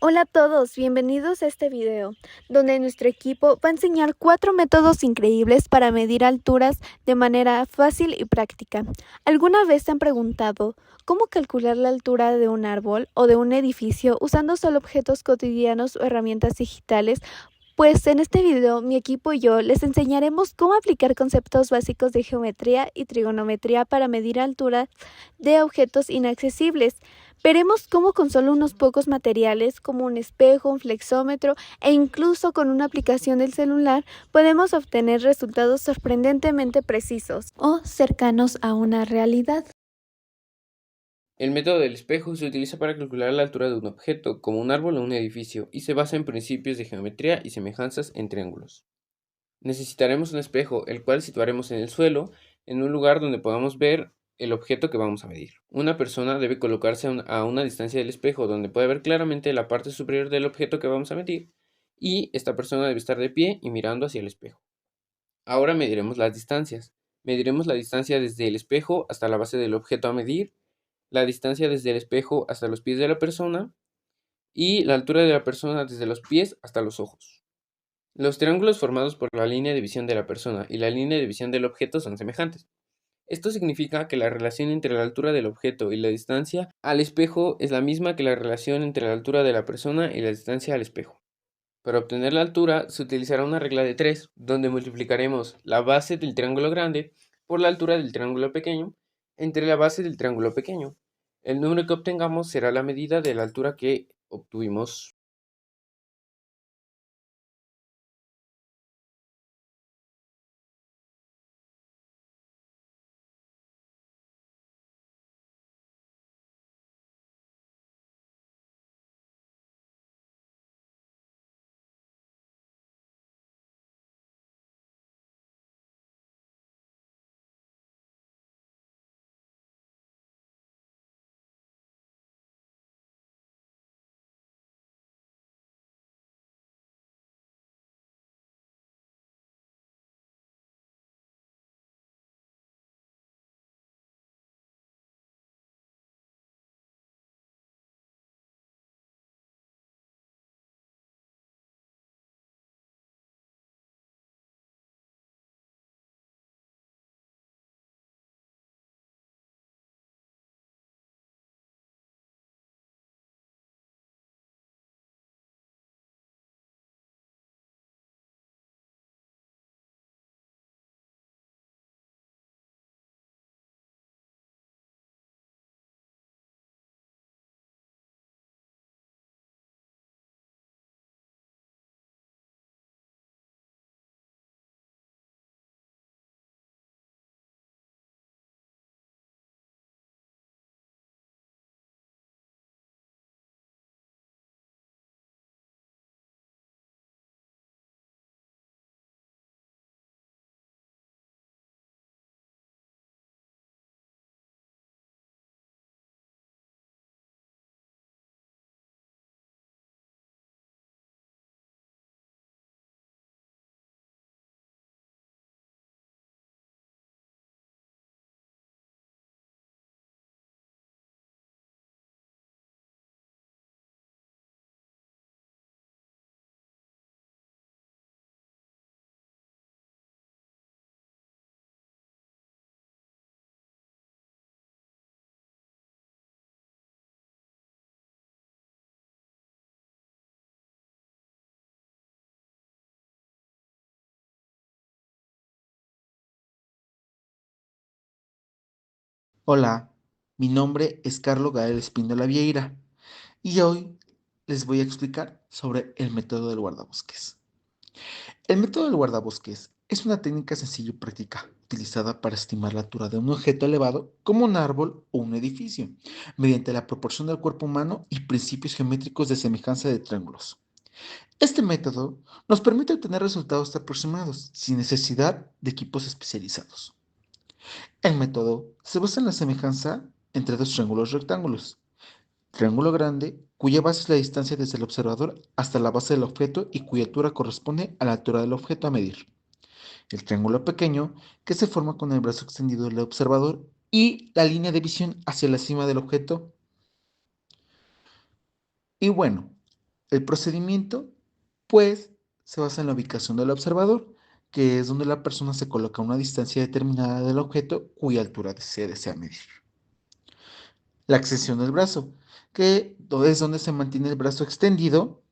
Hola a todos, bienvenidos a este video, donde nuestro equipo va a enseñar 4 métodos increíbles para medir alturas de manera fácil y práctica. ¿Alguna vez se han preguntado cómo calcular la altura de un árbol o de un edificio usando solo objetos cotidianos o herramientas digitales? Pues en este video mi equipo y yo les enseñaremos cómo aplicar conceptos básicos de geometría y trigonometría para medir alturas de objetos inaccesibles. Veremos cómo con solo unos pocos materiales como un espejo, un flexómetro e incluso con una aplicación del celular podemos obtener resultados sorprendentemente precisos o cercanos a una realidad. El método del espejo se utiliza para calcular la altura de un objeto, como un árbol o un edificio, y se basa en principios de geometría y semejanzas en triángulos. Necesitaremos un espejo, el cual situaremos en el suelo, en un lugar donde podamos ver el objeto que vamos a medir. Una persona debe colocarse a una distancia del espejo donde puede ver claramente la parte superior del objeto que vamos a medir, y esta persona debe estar de pie y mirando hacia el espejo. Ahora mediremos las distancias. Mediremos la distancia desde el espejo hasta la base del objeto a medir, la distancia desde el espejo hasta los pies de la persona y la altura de la persona desde los pies hasta los ojos. Los triángulos formados por la línea de visión de la persona y la línea de visión del objeto son semejantes. Esto significa que la relación entre la altura del objeto y la distancia al espejo es la misma que la relación entre la altura de la persona y la distancia al espejo. Para obtener la altura se utilizará una regla de 3, donde multiplicaremos la base del triángulo grande por la altura del triángulo pequeño entre la base del triángulo pequeño. El número que obtengamos será la medida de la altura que obtuvimos. Hola, mi nombre es Carlos Gael Espíndola Vieira y hoy les voy a explicar sobre el método del guardabosques. El método del guardabosques es una técnica sencilla y práctica utilizada para estimar la altura de un objeto elevado como un árbol o un edificio, mediante la proporción del cuerpo humano y principios geométricos de semejanza de triángulos. Este método nos permite obtener resultados aproximados sin necesidad de equipos especializados. El método se basa en la semejanza entre dos triángulos rectángulos. Triángulo grande, cuya base es la distancia desde el observador hasta la base del objeto y cuya altura corresponde a la altura del objeto a medir. El triángulo pequeño, que se forma con el brazo extendido del observador y la línea de visión hacia la cima del objeto. Y bueno, El procedimiento, pues, se basa en la ubicación del observador, que es donde la persona se coloca a una distancia determinada del objeto cuya altura se desea medir. La extensión del brazo, que es donde se mantiene el brazo extendido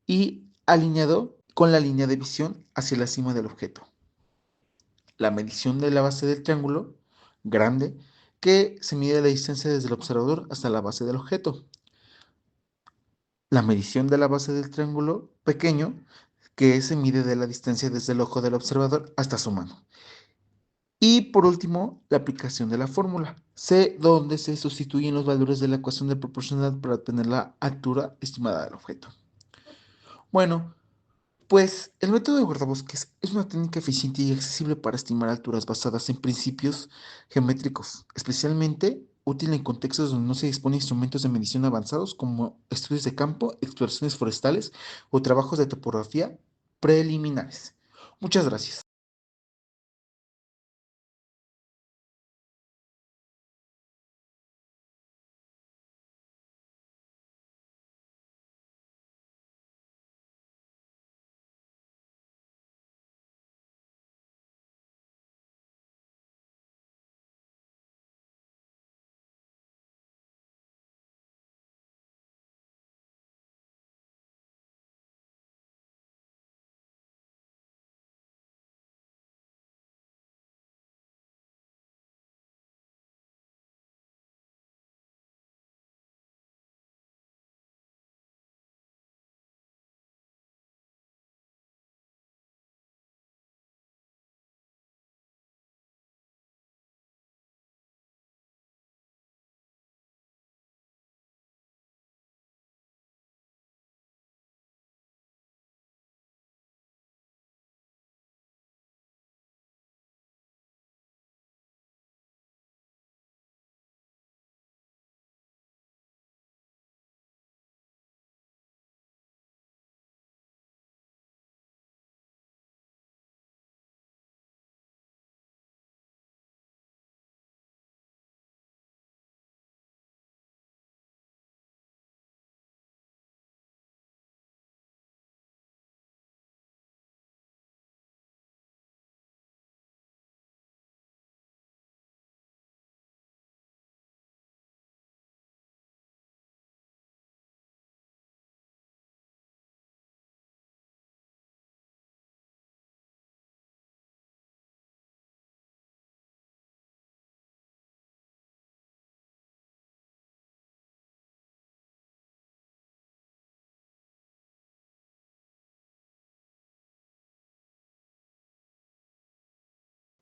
y alineado con la línea de visión hacia la cima del objeto. La medición de la base del triángulo grande, que se mide la distancia desde el observador hasta la base del objeto. La medición de la base del triángulo pequeño, que se mide de la distancia desde el ojo del observador hasta su mano. Y por último, la aplicación de la fórmula, C, donde se sustituyen los valores de la ecuación de proporcionalidad para obtener la altura estimada del objeto. Bueno, pues el método de guardabosques es una técnica eficiente y accesible para estimar alturas basadas en principios geométricos, especialmente útil en contextos donde no se dispone de instrumentos de medición avanzados como estudios de campo, exploraciones forestales o trabajos de topografía preliminares. Muchas gracias.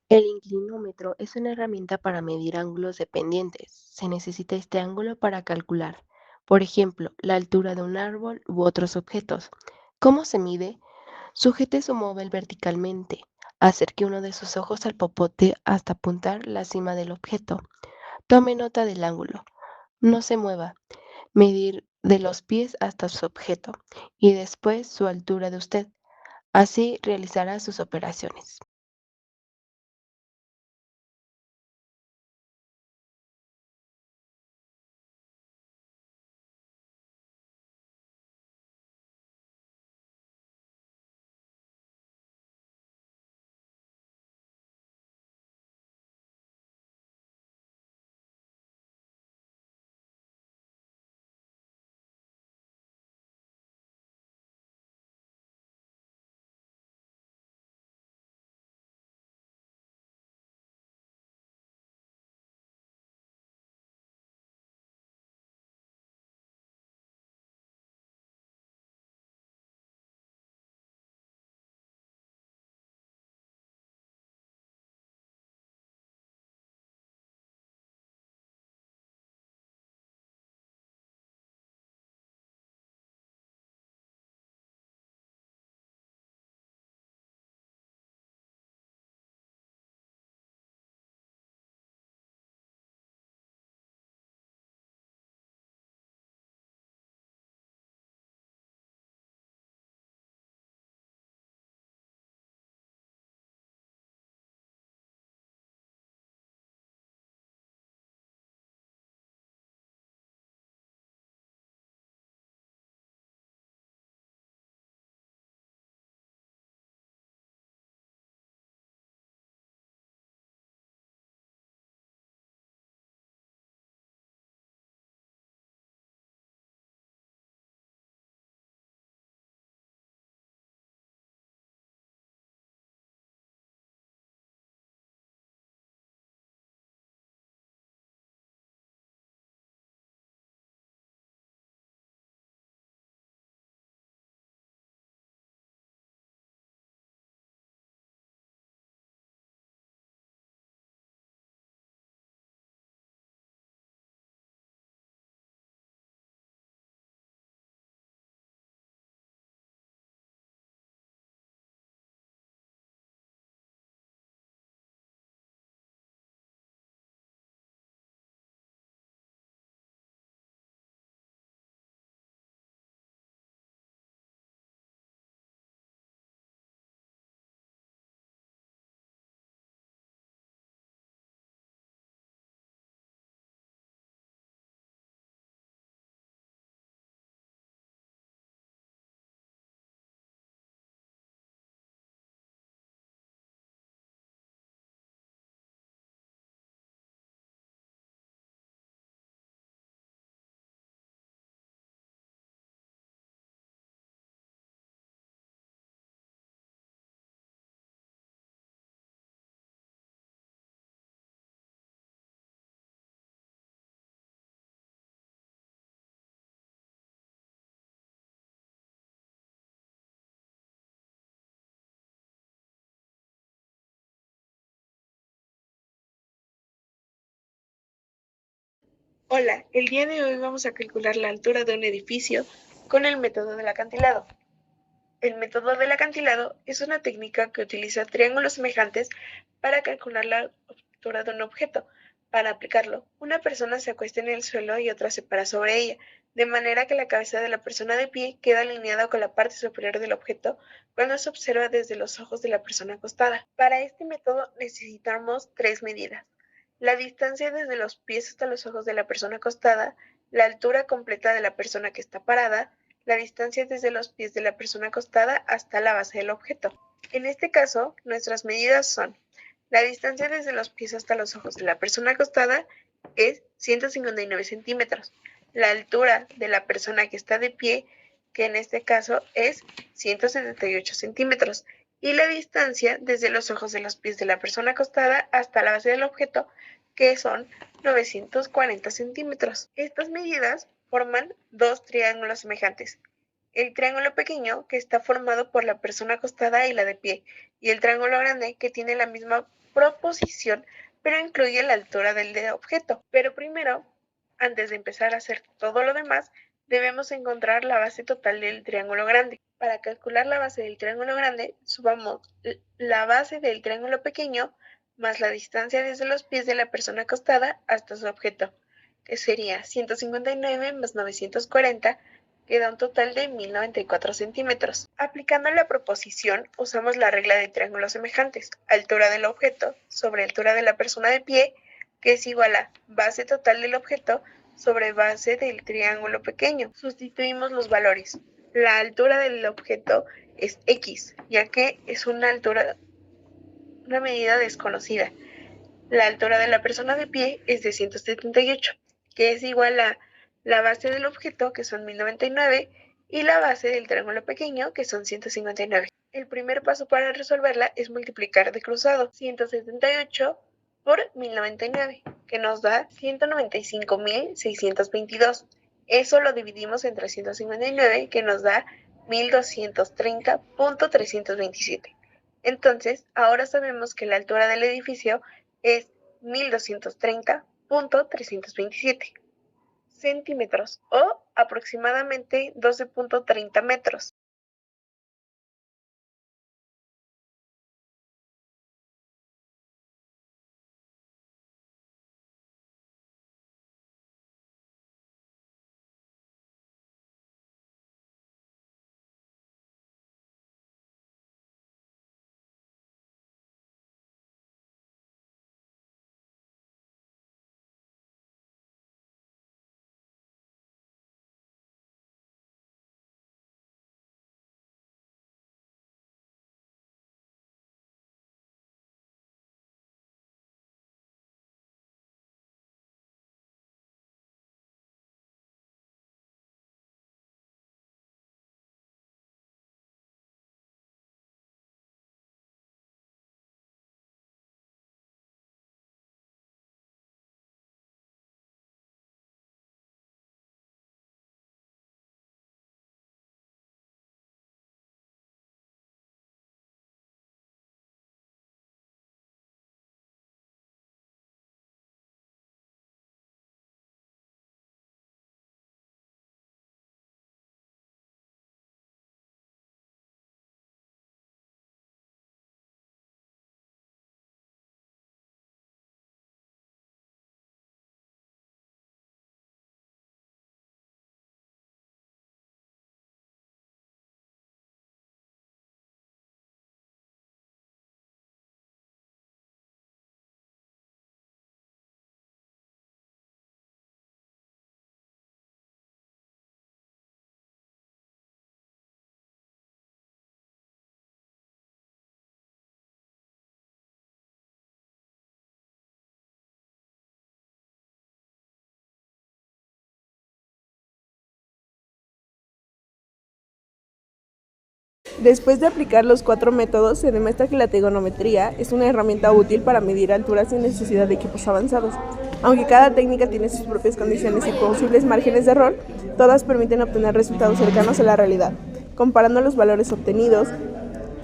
El inclinómetro es una herramienta para medir ángulos dependientes. Se necesita este ángulo para calcular, por ejemplo, la altura de un árbol u otros objetos. ¿Cómo se mide? Sujete su móvil verticalmente. Acerque uno de sus ojos al popote hasta apuntar la cima del objeto. Tome nota del ángulo. No se mueva. Medir de los pies hasta su objeto y después su altura de usted. Así realizará sus operaciones. Hola, el día de hoy vamos a calcular la altura de un edificio con el método del acantilado. El método del acantilado es una técnica que utiliza triángulos semejantes para calcular la altura de un objeto. Para aplicarlo, una persona se acuesta en el suelo y otra se para sobre ella, de manera que la cabeza de la persona de pie queda alineada con la parte superior del objeto cuando se observa desde los ojos de la persona acostada. Para este método necesitamos tres medidas: la distancia desde los pies hasta los ojos de la persona acostada, la altura completa de la persona que está parada, la distancia desde los pies de la persona acostada hasta la base del objeto. En este caso, nuestras medidas son: la distancia desde los pies hasta los ojos de la persona acostada es 159 centímetros. La altura de la persona que está de pie, que en este caso es 178 centímetros. Y la distancia desde los ojos de los pies de la persona acostada hasta la base del objeto, que son 940 centímetros. Estas medidas forman dos triángulos semejantes: el triángulo pequeño, que está formado por la persona acostada y la de pie, y el triángulo grande, que tiene la misma proposición, pero incluye la altura del objeto. Pero primero, antes de empezar a hacer todo lo demás, debemos encontrar la base total del triángulo grande. Para calcular la base del triángulo grande, subamos la base del triángulo pequeño más la distancia desde los pies de la persona acostada hasta su objeto, que sería 159 más 940, que da un total de 1094 centímetros. Aplicando la proposición, usamos la regla de triángulos semejantes: altura del objeto sobre altura de la persona de pie, que es igual a base total del objeto sobre base del triángulo pequeño. Sustituimos los valores. La altura del objeto es X, ya que es una medida desconocida. La altura de la persona de pie es de 178, que es igual a la base del objeto, que son 1099, y la base del triángulo pequeño, que son 159. El primer paso para resolverla es multiplicar de cruzado 178 por 1099, que nos da 195.622. Eso lo dividimos entre 159, que nos da 1230.327. Entonces, ahora sabemos que la altura del edificio es 1230.327 centímetros, o aproximadamente 12.30 metros. Después de aplicar los cuatro métodos, se demuestra que la trigonometría es una herramienta útil para medir alturas sin necesidad de equipos avanzados. Aunque cada técnica tiene sus propias condiciones y posibles márgenes de error, todas permiten obtener resultados cercanos a la realidad. Comparando los valores obtenidos,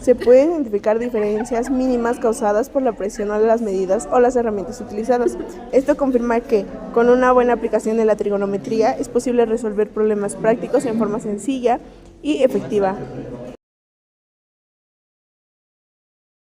se pueden identificar diferencias mínimas causadas por la presión o las medidas o las herramientas utilizadas. Esto confirma que, con una buena aplicación de la trigonometría, es posible resolver problemas prácticos en forma sencilla y efectiva.